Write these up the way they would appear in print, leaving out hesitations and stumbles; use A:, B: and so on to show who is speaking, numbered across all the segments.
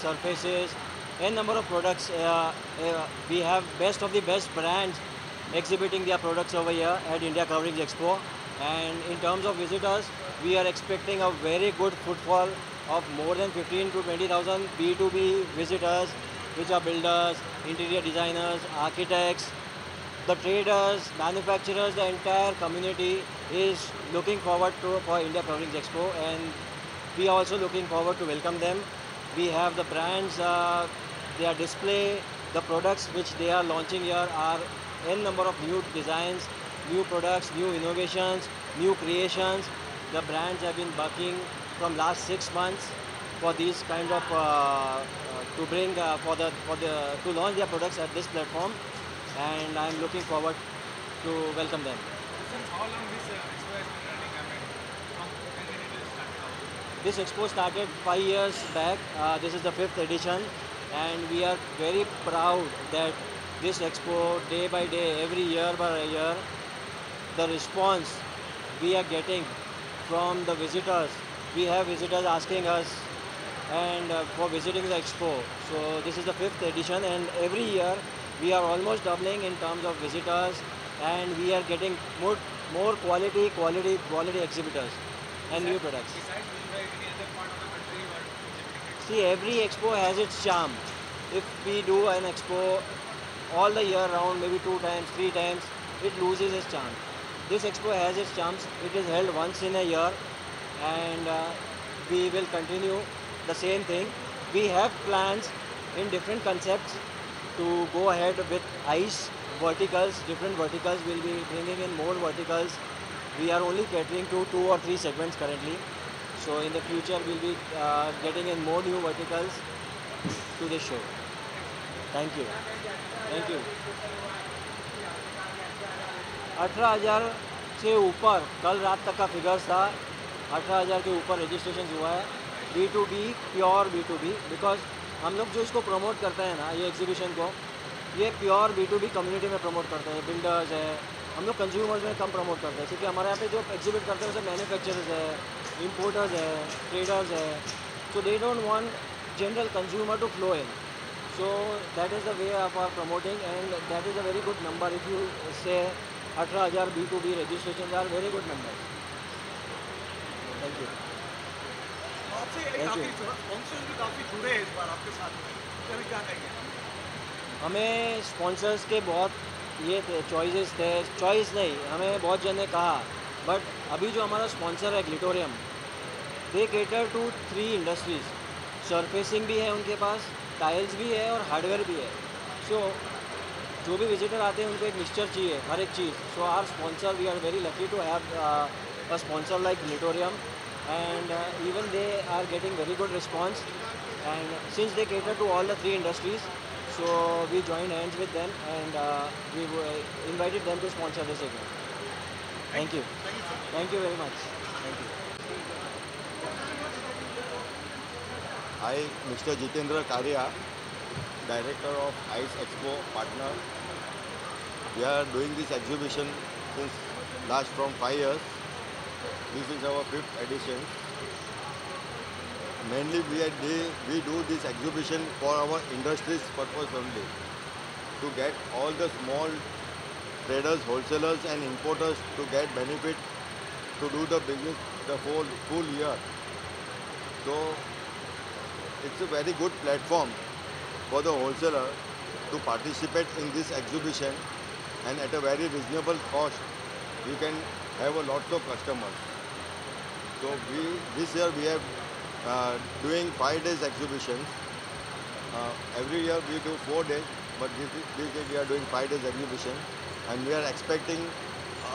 A: surfaces, n number of products. We have best of the best brands exhibiting their products over here at India Coverage Expo. And in terms of visitors, we are expecting a very good footfall of more than 15 to 20,000 B2B visitors, which are builders, interior designers, architects, the traders, manufacturers, the entire community is looking forward to for India Coverage Expo, and we are also looking forward to welcome them. We have the brands, their display, the products which they are launching here are n number of new designs, new products, new innovations, new creations. The brands have been working from last 6 months for these kind of to bring to launch their products at this platform, and I'm looking forward to welcome them.
B: Since how long this expo has been running? I mean, when did it start out?
A: This expo started 5 years back. This is the fifth edition, and we are very proud that this expo, day by day, every year by year, the response we are getting from the visitors. We have visitors asking us and for visiting the expo. So this is the fifth edition, and every year we are almost doubling in terms of visitors, and we are getting more quality exhibitors and new products.
B: Besides Mumbai, any other part of the country you are exhibiting it?
A: See, every expo has its charm. If we do an expo all the year round, maybe 2 times, 3 times, it loses its charm. This expo has its charms. It is held once in a year, and we will continue the same thing. We have plans in different concepts to go ahead with ICE verticals, different verticals. We'll be bringing in more verticals. We are only catering to 2 or 3 segments currently. So in the future, we'll be getting in more new verticals to this show. Thank you. Thank you. 18,000 से ऊपर कल रात तक का figures था. 18,000 के ऊपर registration हुआ है. B2B, प्योर B2B, बिकॉज हम लोग जो इसको प्रमोट करते हैं ना, ये एग्जीबिशन को, ये प्योर B2B कम्युनिटी में प्रमोट करते हैं. बिल्डर्स है, हम लोग कंज्यूमर्स में कम प्रमोट करते हैं, क्योंकि हमारे यहाँ पे जो एग्जिबिट करते हैं उसे मैन्युफैक्चरर्स है, इम्पोर्टर्स है, ट्रेडर्स है. So they don't want general consumer to flow in. So that is the way of our promoting, and that is a very good number. If you say 18,000 B2B registrations are very good numbers. Thank you.
B: आपसे
A: Thank you.
B: काफी sponsors भी काफी जुड़े हैं इस बार आपके साथ में. तो अभी क्या कहेंगे?
A: हमें स्पॉन्सर्स के बहुत ये थे, चॉइसेस थे. चॉइस नहीं, हमें बहुत जन ने कहा, बट अभी जो हमारा स्पॉन्सर है ग्लिटोरियम, दे केटर टू 3 इंडस्ट्रीज. सरफेसिंग भी है उनके पास, टाइल्स भी है और हार्डवेयर भी है. सो जो भी विजिटर आते हैं उनको एक मिक्सचर चाहिए, हर एक चीज़. So our sponsor, we are very lucky to have a sponsor like Glitorium, and even they are getting very good response, and since they cater to all the 3 industries, so we joined hands with them, and we invited them to sponsor this event. Thank you. Thank you very much. Thank you.
C: I, Mr. Jitendra Karia, Director of ICE Expo Partner. We are doing this exhibition since last from 5 years. This is our 5th edition. Mainly we do this exhibition for our industry's purpose only, to get all the small traders, wholesalers and importers to get benefit to do the business the full year. So it's a very good platform for the wholesaler to participate in this exhibition, and at a very reasonable cost you can have a lots of customers. So this year we have doing 5 days exhibitions. Every year we do 4 days, but this day we are doing 5 days exhibition, and we are expecting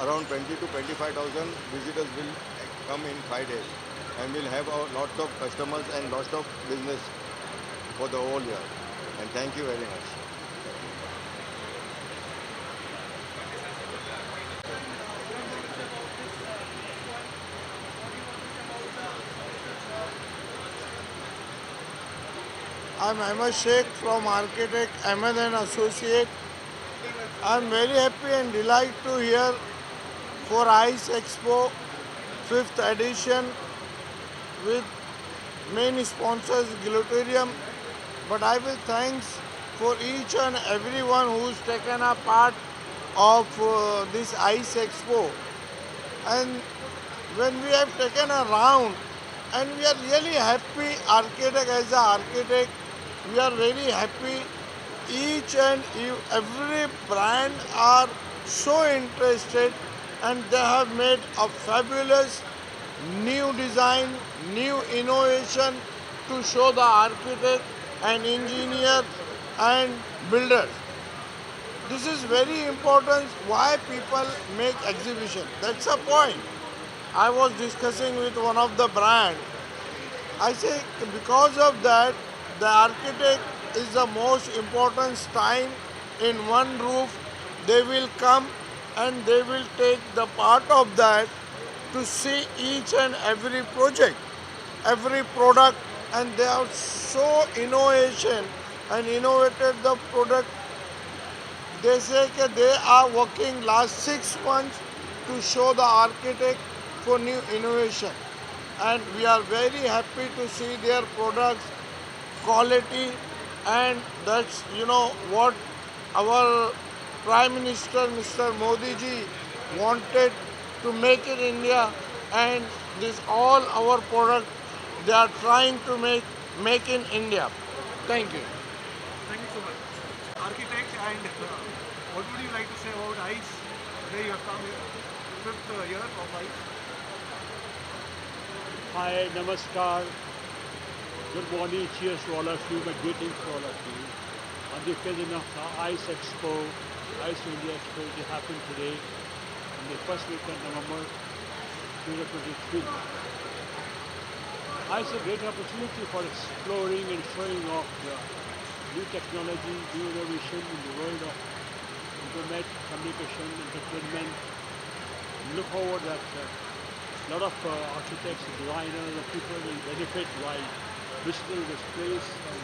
C: around 20 to 25,000 visitors will come in 5 days, and we'll have lots of customers and lots of business for the whole year. And thank you very much.
D: I'm Ahmed Sheikh from Architect Ahmed and Associate. I'm very happy and delighted to hear for ICE Expo 5th edition with main sponsors Glitorium but I will thanks for each and everyone who's taken a part of this ICE Expo. And when we have taken a round, and we are really happy, architect as an architect, we are very happy. Each and every brand are so interested, and they have made a fabulous new design, new innovation to show the architect and engineer and builders. This is very important why people make exhibition. That's a point. I was discussing with one of the brand. I say because of that, the architect is the most important time in one roof. They will come and they will take the part of that to see each and every project, every product, and they are so innovation and innovated the product. They say that they are working last 6 months to show the architect for new innovation. And we are very happy to see their products, quality, and that's what our Prime Minister Mr. Modi ji wanted to make in India, and this all our product they are trying to make in India. Thank you.
B: Thank you so much. Architect, and what would you like to say about ICE? Today you have come here, fifth year of ICE.
E: Hi, Namaskar. Good morning. Cheers to all of you. My greetings to all of you. On the occasion of ICE Expo, ICE India Expo, it happened today in the first week of November 2023. ICE is a great opportunity for exploring and showing off the new technology, new innovation in the world of internet, communication, entertainment. Look forward that a lot of architects, designers, and people will benefit while visiting this place and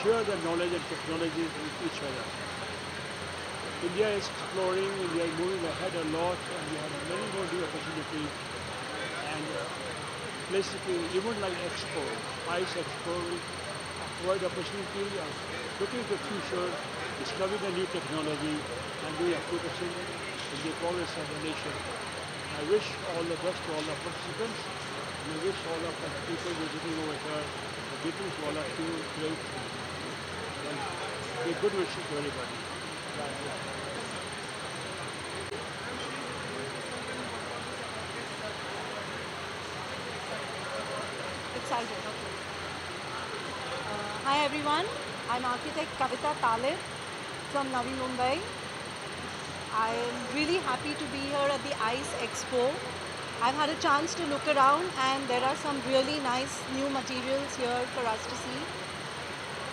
E: share their knowledge and technologies with each other. India is exploring, India is moving ahead a lot, and we have many more new opportunities. And basically, even like Expo, ICE Expo will provide opportunity of looking to the future, discovering a new technology, and doing application in the progress of the nation. I wish all the best to all the participants, and I wish all of the people visiting over here, the greetings to all of you, great, and give good wishes to everybody.
F: Excited, okay. Hi everyone, I'm architect Kavita Talib from Navi Mumbai. I am really happy to be here at the ICE Expo. I've had a chance to look around and there are some really nice new materials here for us to see.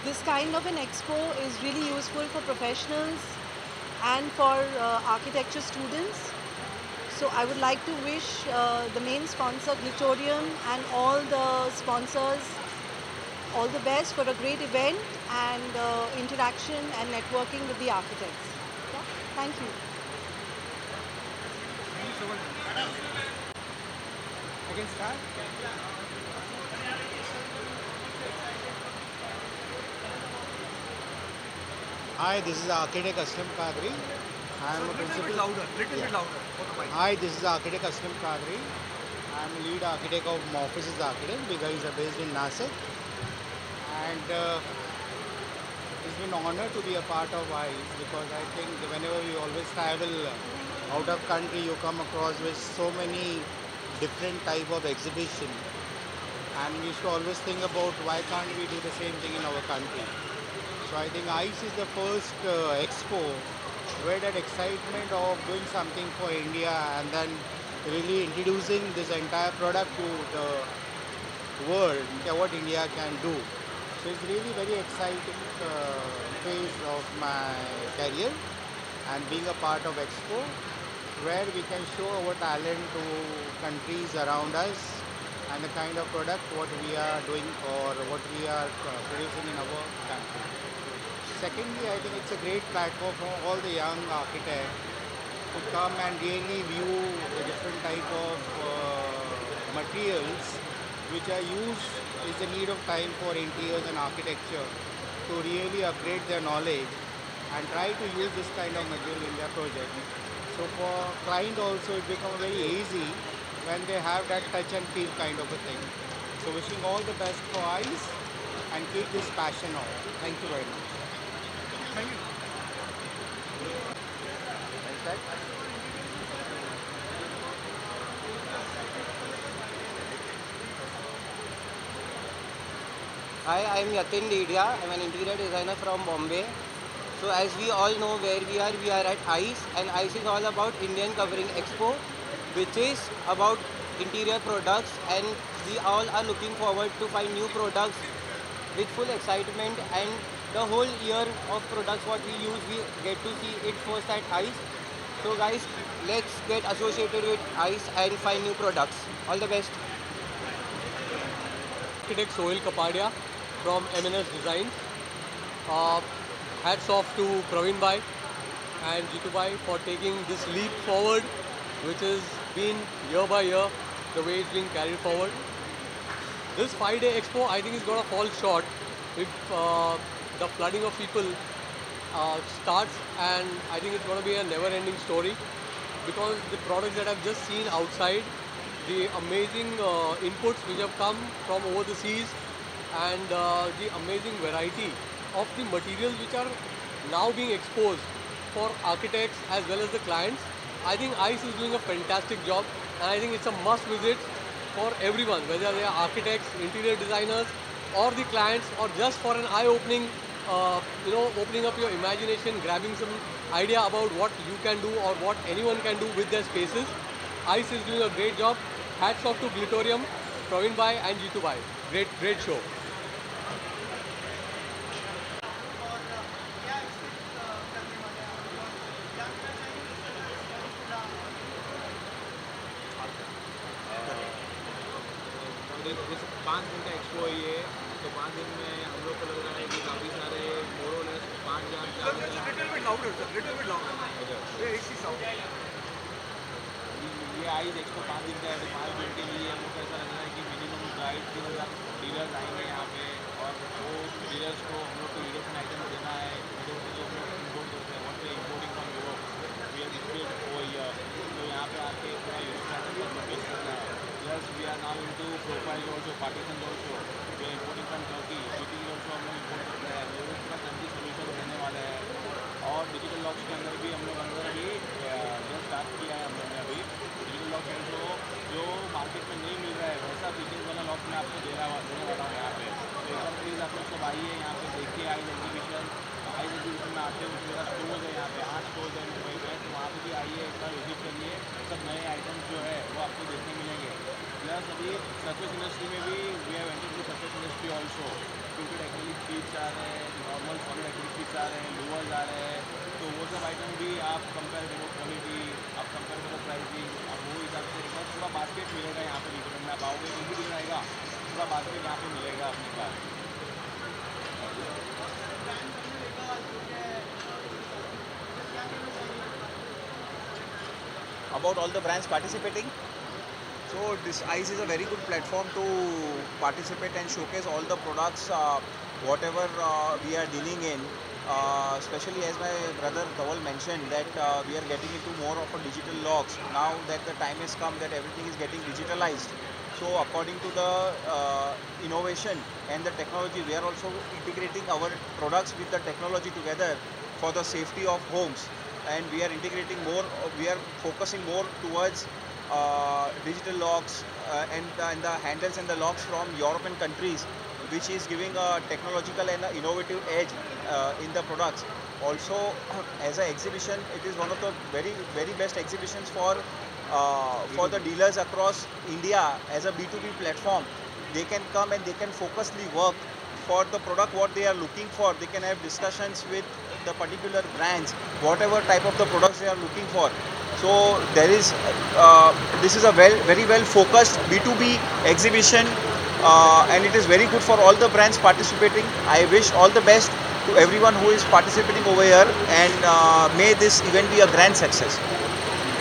F: This kind of an expo is really useful for professionals and for architecture students. So I would like to wish the main sponsor Glittorium and all the sponsors all the best for a great event and interaction and networking with the architects. Yeah? Thank you.
B: Thank you so much. I can start?
G: Hi, this is architect Aslam Kadri. I am a
B: Little bit
G: principal.
B: louder, little bit louder for the mic.
G: Hi, this is architect Aslam Kadri. I am lead architect of Morpheus Architect. We guys are based in Nasik, and it's been an honor to be a part of ICE because I think whenever you always travel out of country, you come across with so many different type of exhibition, and we used to always think about why can't we do the same thing in our country. So I think ICE is the first expo where that excitement of doing something for India and then really introducing this entire product to the world, what India can do. So it's really very exciting phase of my career and being a part of Expo where we can show our talent to countries around us and the kind of product what we are doing or what we are producing in our country. Secondly, I think it's a great platform for all the young architects to come and really view the different type of materials which are used is the need of time for interiors and architecture. to really upgrade their knowledge and try to use this kind of material in their project. So for client also it becomes very easy when they have that touch and feel kind of a thing. So wishing all the best for ICE and keep this passion on. Thank you very much.
B: Thank you.
H: Hi, I'm Yatin Dedia. I'm an interior designer from Bombay. So as we all know where we are at ICE, and ICE is all about Indian Covering Expo, which is about interior products, and we all are looking forward to find new products with full excitement, and the whole year of products what we use, we get to see it first at ICE. So guys, let's get associated with ICE and find new products. All the best.
I: Architect Sohail Kapadia from MNS Design. Hats off to Praveen Bhai and Jitu Bhai for taking this leap forward, which has been year by year the way it's been carried forward. This 5-day expo, I think, is going to fall short if the flooding of people starts, and I think it's going to be a never-ending story, because the products that I've just seen outside, the amazing inputs which have come from over the seas, and the amazing variety of the materials which are now being exposed for architects as well as the clients. I think ICE is doing a fantastic job, and I think it's a must visit for everyone, whether they are architects, interior designers, or the clients, or just for an eye-opening, opening up your imagination, grabbing some idea about what you can do or what anyone can do with their spaces. ICE is doing a great job. Hats off to Glitorium, Praveen Bhai and Jitu Bhai. Great show.
J: जैसे 5 दिन का expo है ये, तो 5 दिन में हम लोग को लग रहा है कि काफ़ी सारे मोरलेस 5,000
B: Little bit louder, sir. Little bit louder. Yeah, AC sound.
J: ये आइज एक्सपो 5 दिन का है, तो 5 दिन के लिए हमको ऐसा लग रहा है कि मिनिमम गाइड 3,000 डीलर्स आएंगे यहाँ पे, और वो डीलर्स को हम लोग को यूरोपियन आइटम देना है, जो हम लोग इम्पोर्ट करते हैं, what importing from Europe, we are displayed over here, तो यहाँ पे आके पूरा यूरोपियन आइटम का परचेज करना है. Plus we are now into profiles also, partitions also. We are importing from Turkey. GT also हम लोग import करते हैं. लोगों का country solution देने वाले हैं. और डिजिटल लॉक्स के अंदर भी हम लोग अभी जस्ट स्टार्ट किया है हम लोग ने अभी. डिजिटल लॉक्स जो मार्केट में नहीं मिल रहा है वैसा फिटिंग वाला लॉक्स मैं आपको देने वाला हूँ यहाँ पे. तो एक बार प्लीज़ आप लोग सब आइए यहाँ पे, देखिए आइज एग्जीबिशन में आते हुए मेरा स्टोर्स है यहाँ पे, 8 स्टोर्स है मुंबई में, तो वहाँ पे भी आइए, एक बार विजिट करिए. सब नए आइटम्स जो है वो आपको देखने मिलेंगे. प्लस अभी सर्फेस इंडस्ट्री में भी we have entered to surface industry also. क्योंकि एक्रिलिक शीट्स आ रहे हैं, नॉर्मल सॉलिड एक्रिलिक शीट्स आ रहे हैं, लूवर्स आ रहे हैं, तो वो सब आइटम भी आप कंपेयर करो, क्वालिटी आप कंपेयर करो, प्राइसिंग, आप वो हिसाब से एक बार पूरा बास्केट मिलेगा यहाँ पे. रिकमेंड में आप आओगे तो भी दिख रहेगा, पूरा बास्केट यहाँ पे मिलेगा अपने पास.
K: About all the brands participating. So this ICE is a very good platform to participate and showcase all the products, whatever we are dealing in. Especially as my brother Dhawal mentioned that we are getting into more of a digital locks. Now that the time has come that everything is getting digitalized. So according to the innovation and the technology, we are also integrating our products with the technology together for the safety of homes. And we are integrating more, we are focusing more towards digital locks and the handles and the locks from European countries, which is giving a technological and a innovative edge in the products. Also, as an exhibition, it is one of the very best exhibitions for the dealers across India. As a B2B platform, they can come and they can focusedly work for the product what they are looking for. They can have discussions with the particular brands, whatever type of the products they are looking for. So there is this is a very well focused B2B exhibition, and it is very good for all the brands participating. I wish all the best to everyone who is participating over here, and may this event be a grand success.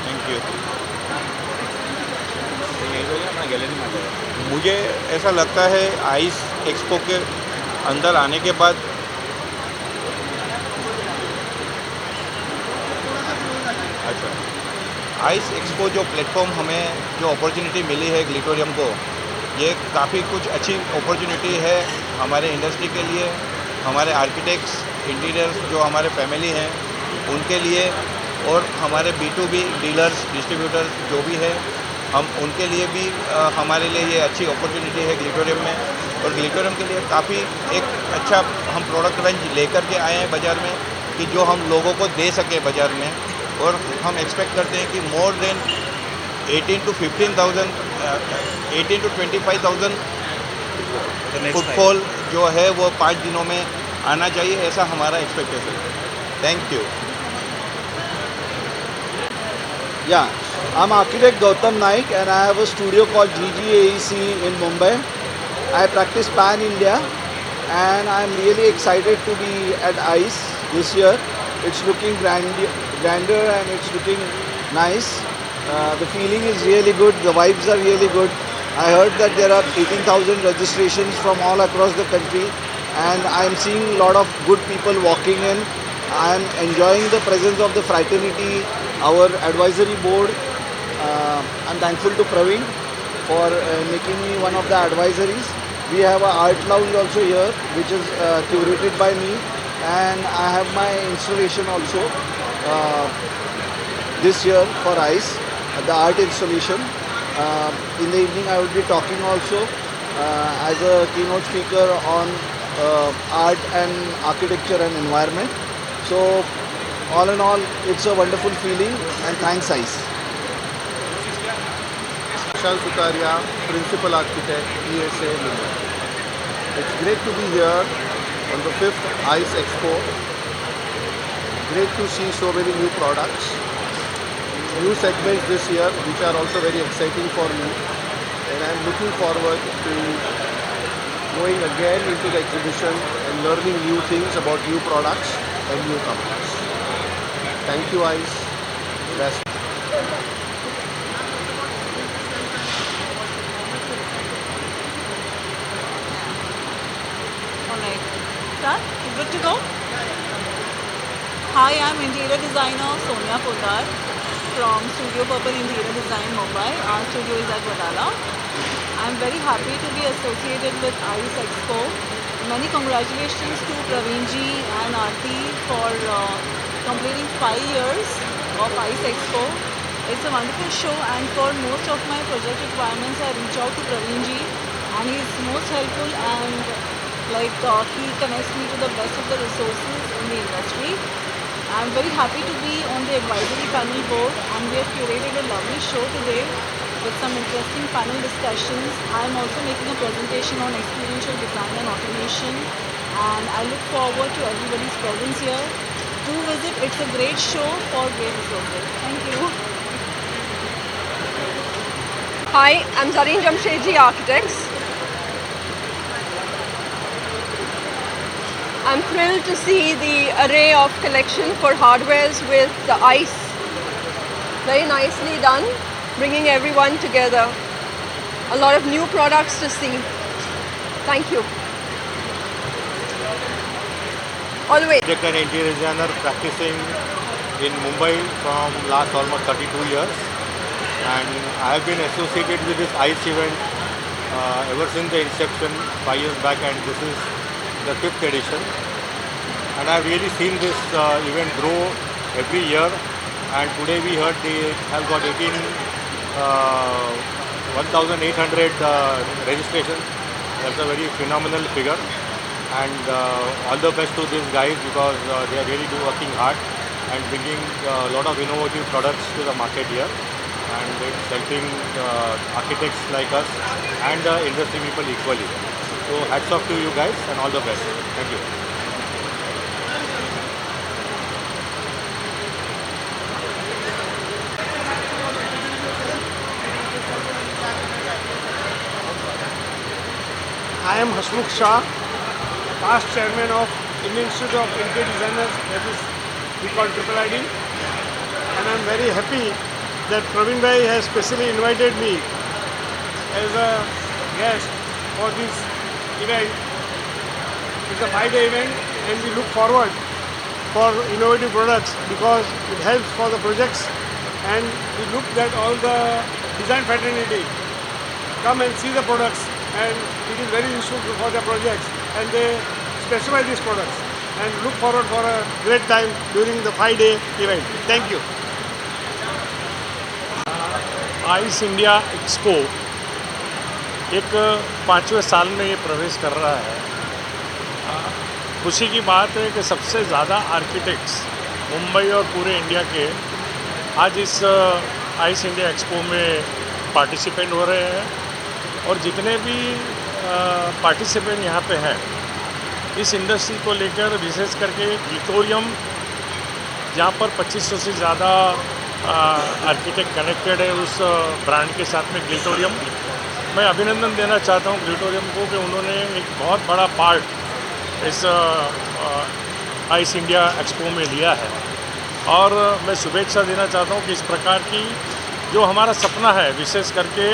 C: Thank you.
L: मुझे ऐसा लगता है ice expo के अंदर आने के बाद ice expo जो प्लेटफॉर्म हमें जो अपॉर्चुनिटी मिली है ग्लिटोरियम को, ये काफ़ी कुछ अच्छी अपॉर्चुनिटी है हमारे इंडस्ट्री के लिए, हमारे आर्किटेक्ट्स, इंटीरियर्स जो हमारे फैमिली हैं उनके लिए, और हमारे B2B डीलर्स, डिस्ट्रीब्यूटर्स जो भी है, हम उनके लिए भी हमारे लिए ये अच्छी अपॉर्चुनिटी है ग्लिटोरियम में। और ग्लिटोरियम के लिए काफ़ी एक अच्छा हम प्रोडक्ट रेंज लेकर के आए हैं बाज़ार में कि जो हम लोगों को दे सकें बाज़ार में। और हम एक्सपेक्ट करते हैं कि more than 18 to 15,000 18 to 25,000 footfall जो है वो 5 दिनों में आना चाहिए, ऐसा हमारा एक्सपेक्टेशन है। Thank you.
M: Yeah, I'm architect Gautam Naik and I have a studio called GGAEC in Mumbai. I practice Pan India and I'm really excited to be at ICE this year. It's looking grander and it's looking nice. The feeling is really good, the vibes are really good. I heard that there are 18,000 registrations from all across the country and I'm seeing a lot of good people walking in. I'm enjoying the presence of the fraternity, our advisory board. I'm thankful to Praveen for making me one of the advisories. We have an art lounge also here which is curated by me, and I have my installation also this year for ICE, the art installation. In the evening I will be talking also as a keynote speaker on art and architecture and environment. So all in all, it's a wonderful feeling, and thanks ICE.
N: Vishal Sutaria, Principal Architect, ESA, Mumbai. It's great to be here on the 5th ICE Expo. Great to see so many new products, new segments this year, which are also very exciting for me. And I'm looking forward to going again into the exhibition and learning new things about new products and new companies. Thank you, ICE. Best.
O: Alright, start? Good to go? Hi, I'm interior designer Sonia Poddar from Studio Purple Interior Design, Mumbai. Our studio is at Wadala. I'm very happy to be associated with ICE Expo. Many congratulations to Praveen ji and Aarti for completing 5 years of ICE Expo. It's a wonderful show, and for most of my project requirements I reach out to Praveen ji, and he is most helpful, and he connects me to the best of the resources in the industry. I'm very happy to be on the advisory panel board, and we have curated a lovely show today with some interesting panel discussions. I'm also making a presentation on experiential design and automation, and I look forward to everybody's presence here. Do visit, it's a great show for great resources. Thank you.
P: Hi, I'm Zareen Jamshedji Architects. I'm thrilled to see the array of collection for hardwares with the ICE. Very nicely done, bringing everyone together. A lot of new products to see. Thank you. All the way.
Q: Architect and interior designer practicing in Mumbai from last almost 32 years, and I have been associated with this ICE event ever since the inception 5 years back, and this is the 5th edition. And I have really seen this event grow every year, and today we heard they have got 1,800 registrations. That's a very phenomenal figure, and all the best to these guys, because they are really working hard and bringing a lot of innovative products to the market here, and it's helping architects like us and industry people equally. So hats off to you guys and all the best. Thank you.
R: I am Hasmukh Shah, past chairman of Indian Institute of Interior Designers, that is we call IIID, and I am very happy that Praveen Bhai has specially invited me as a guest for this event. It's a 5-day event, and we look forward for innovative products, because it helps for the projects and we looked at all the design fraternity come and see the products, and it is very useful for their projects, and they specify these products and look forward for a great time during the 5-day event. Thank you.
S: Ice India expo एक 5वें साल में ये प्रवेश कर रहा है। खुशी की बात है कि सबसे ज़्यादा आर्किटेक्ट्स मुंबई और पूरे इंडिया के आज इस आइस इंडिया एक्सपो में पार्टिसिपेंट हो रहे हैं, और जितने भी पार्टिसिपेंट यहाँ पे हैं इस इंडस्ट्री को लेकर, विशेष करके ग्लिटोरियम जहाँ पर 2500 से ज़्यादा आर्किटेक्ट कनेक्टेड है उस ब्रांड के साथ में ग्लिटोरियम, मैं अभिनंदन देना चाहता हूँ ग्लिटोरियम को कि उन्होंने एक बहुत बड़ा पार्ट इस आइस इंडिया एक्सपो में लिया है। और मैं शुभेच्छा देना चाहता हूँ कि इस प्रकार की जो हमारा सपना है, विशेष करके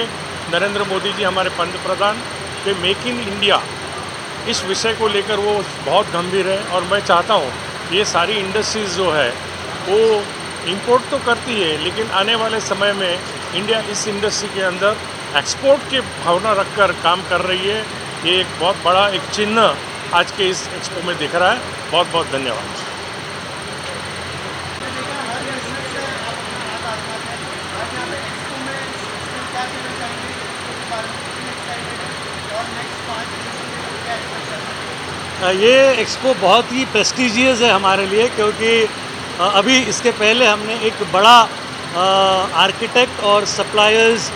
S: नरेंद्र मोदी जी हमारे पंत प्रधान के मेक इन इंडिया, इस विषय को लेकर वो बहुत गंभीर है। और मैं चाहता हूँ ये सारी इंडस्ट्रीज़ जो है वो इंपोर्ट तो करती है, लेकिन आने वाले समय में इंडिया इस इंडस्ट्री के अंदर एक्सपोर्ट की भावना रखकर काम कर रही है। ये एक बहुत बड़ा एक चिन्ह आज के इस एक्सपो में दिख रहा है। बहुत बहुत धन्यवाद।
A: ये एक्सपो बहुत ही प्रेस्टिजियस है हमारे लिए, क्योंकि अभी इसके पहले हमने एक बड़ा आर्किटेक्ट और सप्लायर्स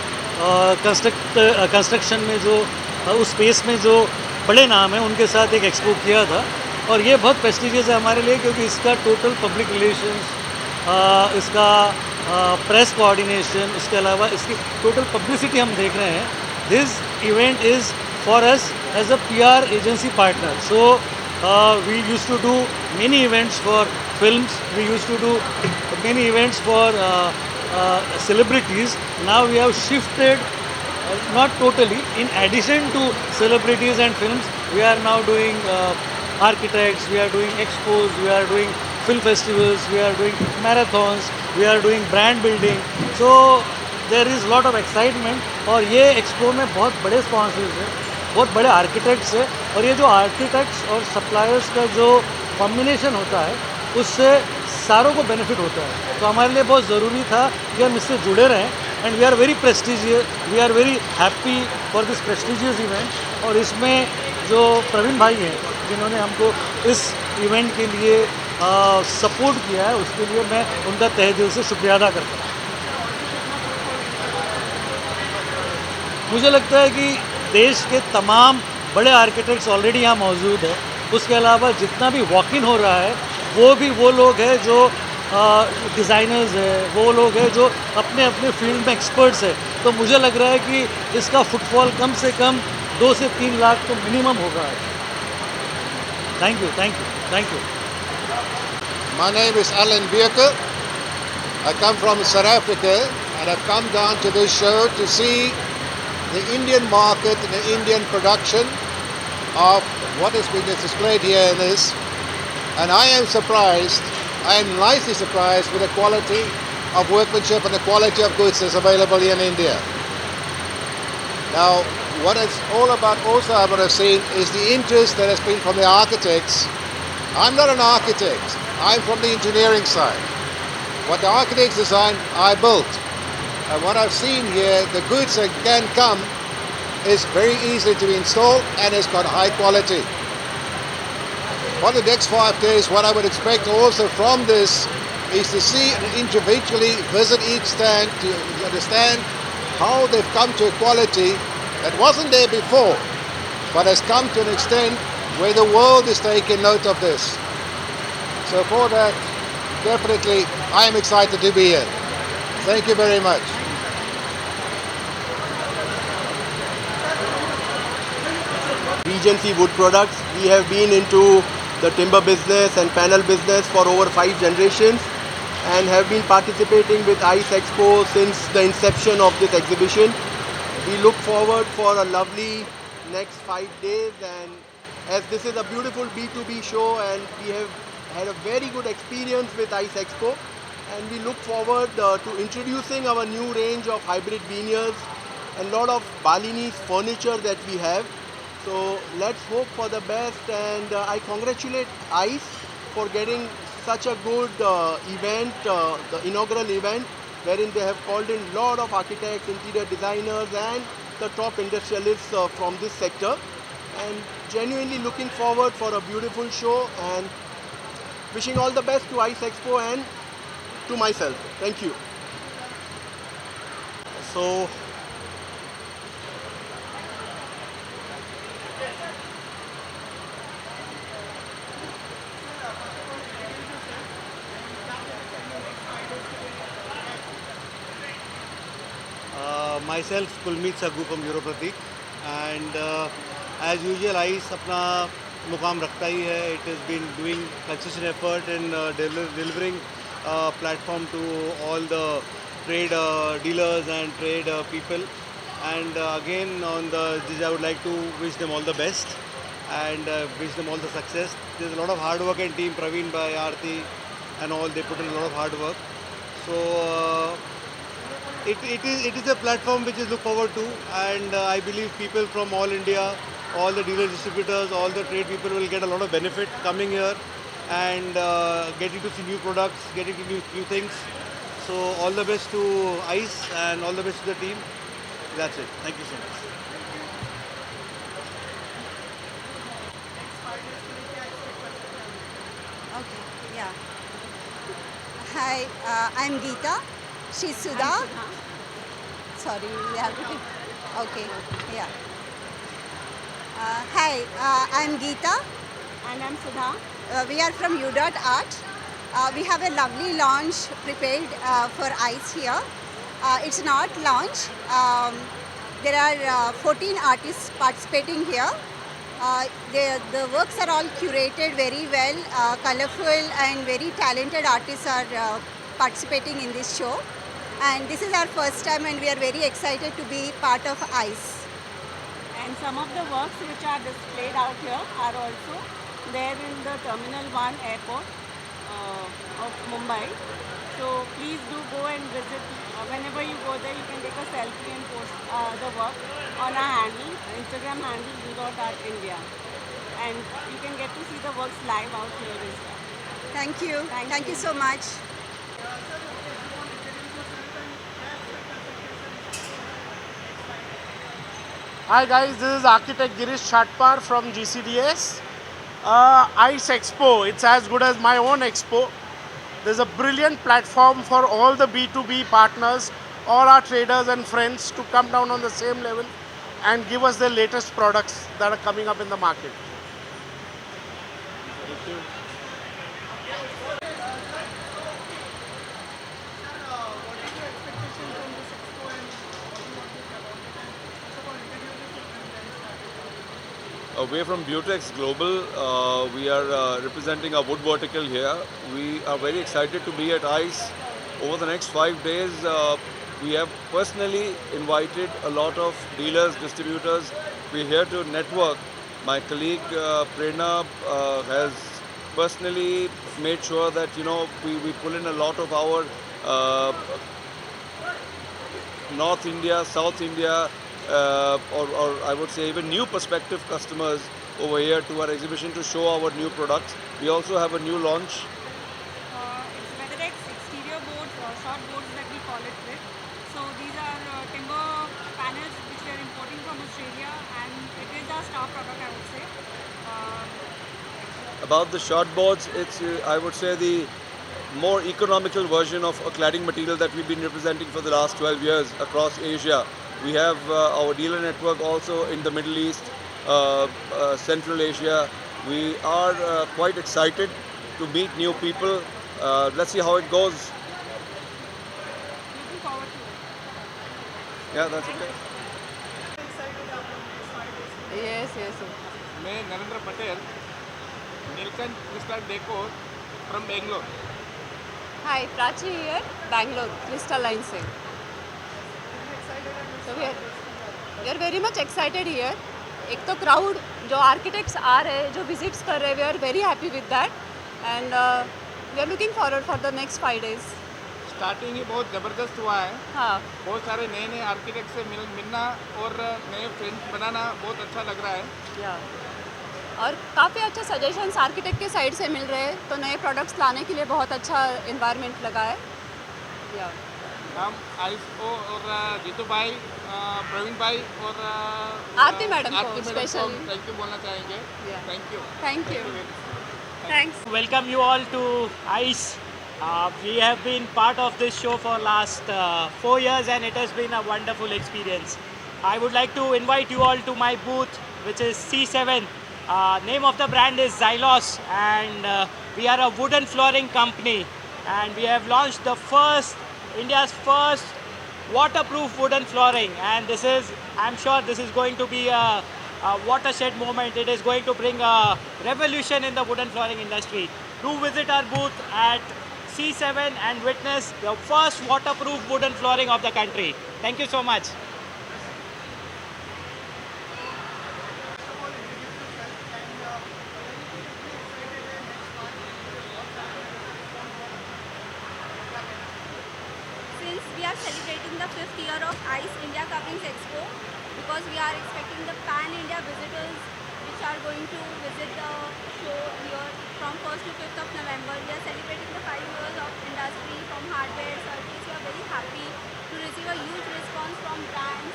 A: कंस्ट्रक्शन में जो उस स्पेस में जो बड़े नाम हैं उनके साथ एक एक्सपो किया था, और ये बहुत प्रेस्टिजियस है हमारे लिए क्योंकि इसका टोटल पब्लिक रिलेशंस, इसका प्रेस कोऑर्डिनेशन, उसके अलावा इसकी टोटल पब्लिसिटी हम देख रहे हैं। This event is for us as a PR agency partner. So we used to do many events for films, we used to do many events for celebrities. Now we have shifted, not totally, in addition to celebrities and films, we are now doing architects, we are doing expos, we are doing film festivals, we are doing marathons, we are doing brand building. So there is lot of excitement, और ये expo में बहुत बड़े sponsors हैं, बहुत बड़े architects है, और ये जो आर्किटेक्ट्स और सप्लायर्स का जो कॉम्बिनेशन होता है उससे सारों को बेनिफिट होता है। तो हमारे लिए बहुत ज़रूरी था कि हम इससे जुड़े रहें, and we are very prestigious, we are very happy for this prestigious event. और इसमें जो प्रवीण भाई हैं जिन्होंने हमको इस इवेंट के लिए सपोर्ट किया है, उसके लिए मैं उनका तहे दिल से शुक्रिया अदा करता हूँ। मुझे लगता है कि देश के तमाम बड़े आर्किटेक्ट्स ऑलरेडी यहाँ मौजूद है। उसके अलावा जितना भी वॉक इन हो रहा है वो भी वो लोग हैं जो डिज़ाइनर्स हैं, वो लोग हैं जो अपने अपने फील्ड में एक्सपर्ट्स हैं। तो मुझे लग रहा है कि इसका फुटफॉल कम से कम 2 से 3 लाख तो मिनिमम होगा। Thank you, thank you, thank you.
N: My name is Alan Bierke. I come from South Africa and I've come down to this show to see the Indian market and the Indian production of what has been displayed here in this. And I am surprised, I am nicely surprised with the quality of workmanship and the quality of goods that's available here in India. Now, what it's all about also I would have seen is the interest that has been from the architects. I'm not an architect, I'm from the engineering side. What the architects design, I built. And what I've seen here, the goods that can come is very easy to install and it's got high quality. For the next 5 days, what I would expect also from this is to see and individually visit each stand to understand how they've come to a quality that wasn't there before, but has come to an extent where the world is taking note of this. So for that, definitely, I am excited to be here. Thank you very much.
T: Regency Wood Products. We have been into the timber business and panel business for over 5 generations and have been participating with ICE Expo since the inception of this exhibition. We look forward for a lovely next 5 days, and as this is a beautiful B2B show and we have had a very good experience with ICE Expo, and we look forward to introducing our new range of hybrid veneers and lot of Balinese furniture that we have. So let's hope for the best, and I congratulate ICE for getting such a good event, the inaugural event, wherein they have called in lot of architects, interior designers and the top industrialists from this sector, and genuinely looking forward for a beautiful show and wishing all the best to ICE Expo and to myself. Thank you. So
U: myself Kulmeet Saggu from Europratik, and as usual ICE अपना मुकाम रखता ही है. It has been doing consistent effort in delivering a platform to all the trade dealers and trade people, and again on this I would like to wish them all the best and wish them all the success. There's a lot of hard work and team, Praveen by Aarti and all, they put in a lot of hard work. So it is a platform which is look forward to, and I believe people from all India, all the dealers, distributors, all the trade people will get a lot of benefit coming here and getting to see new products, getting to new things. So all the best to ICE and all the best to the team. That's it. Thank you so much.
V: Okay, yeah. Hi, I'm Geeta. She's Sudha. Sorry, we have to take. Okay, yeah. Hi, I'm Geeta. And I'm Sudha. We are from U.Art. We have a lovely launch prepared for ICE here. It's not launch. There are 14 artists participating here. The works are all curated very well, colorful, and very talented artists are participating in this show. And this is our first time, and we are very excited to be part of ICE.
O: And some of the works which are displayed out here are also there in the Terminal 1 airport of Mumbai. So please do go and visit. Whenever you go there, you can take a selfie and post the work on our handle, Instagram handle, U.Art India. And you can get to see the works live out here as well.
V: Thank you. Thank you so much.
R: Hi guys, this is architect Girish Chatpar from GCDS. ICE Expo, it's as good as my own expo. There's a brilliant platform for all the B2B partners, all our traders and friends to come down on the same level and give us the latest products that are coming up in the market. Thank you.
W: We are from Butex Global. We are representing our wood vertical here. We are very excited to be at ICE. Over the next 5 days, we have personally invited a lot of dealers, distributors. We're here to network. My colleague Prerna has personally made sure that we pull in a lot of our North India, South India, or I would say even new prospective customers over here to our exhibition to show our new products. We also have a new launch.
O: It's Weatherex exterior boards, short boards that we call it with. So these are timber panels which we are importing from Australia, and it is our star product, I would say.
W: About the short boards, it's I would say the more economical version of a cladding material that we've been representing for the last 12 years across Asia. We have our dealer network also in the Middle East, Central Asia. We are quite excited to meet new people. Let's see how it goes.
O: Looking forward to it.
W: Yeah, that's okay.
O: Yes.
X: मैं Narendra Patel, Nilkan Crystal Decor from Bangalore.
P: Hi, Prachi here, Bangalore, Crystal Line से. So we are very much excited here. एक तो crowd जो architects आ रहे हैं, जो visits कर रहे हैं, we are very happy with that, and we are looking forward for the next 5 days.
X: Starting ही बहुत ज़बरदस्त हुआ है।
O: हाँ
X: बहुत सारे नए नए आर्किटेक्ट से मिलना और नए फ्रेंड्स बनाना बहुत अच्छा लग रहा है।
O: या और काफ़ी अच्छे सजेशंस आर्किटेक्ट के साइड से मिल रहे हैं, तो नए प्रोडक्ट्स लाने के लिए बहुत अच्छा इन्वायरमेंट लगा है। या
X: हम आइस को और जीतू भाई, प्रवीण भाई और
O: आरती मैडम को स्पेशली
X: थैंक यू बोलना चाहेंगे। Thank you.
O: Thank you. Thanks.
D: Welcome you all to ICE. We have been part of this show for last 4 years and it has been a wonderful experience. I would like to invite you all to my booth, which is C7. Name of the brand is Xylos and we are a wooden flooring company and we have launched the India's first waterproof wooden flooring, and this is, I'm sure this is going to be a watershed moment. It is going to bring a revolution in the wooden flooring industry. Do visit our booth at C7 and witness the first waterproof wooden flooring of the country. Thank you so much.
V: Since we are celebrating the 5th year of ICE India Coverings Expo, because we are expecting the pan-India visitors which are going to visit the show here from 1st to 5th of November. We are celebrating the 5 years of industry from hardware, service. We are very happy to receive a huge response from brands.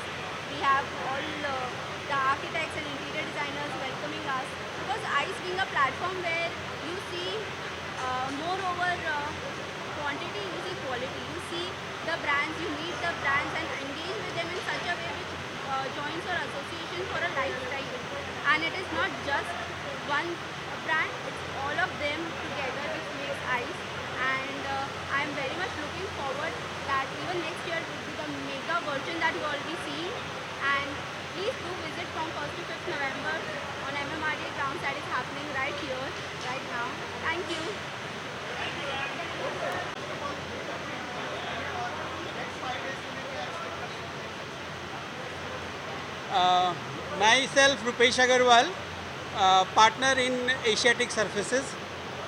V: We have all the architects and interior designers welcoming us, because ICE being a platform where you see moreover quantity, you see quality, you see the brands, you meet the brands and engage with them in such a way which joins your association for a lifetime. And it is not just one brand, it's all of them together which makes ICE. And I am very much looking forward that even next year will be the mega version that you all be seeing. And please do visit from 1st to 5th November on MMRDA grounds that is happening right here, right now. Thank you.
E: Myself Rupesh Agarwal, partner in Asiatic Surfaces.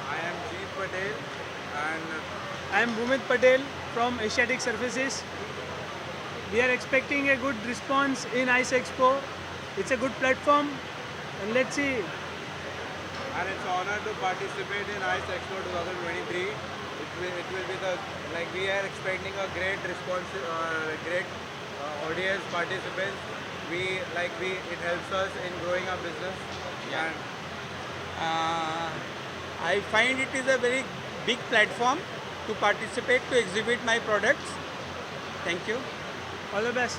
F: I am Jeet Patel and
R: I am Bhumit Patel from Asiatic Surfaces. We are expecting a good response in ICE Expo. It's a good platform and let's see.
F: and it's an honor to participate in ICE Expo 2023. It will be we are expecting a great response, great audience participants. It helps us in growing our business.
E: And I find it is a very big platform to participate, to exhibit my products. Thank you.
R: All the best.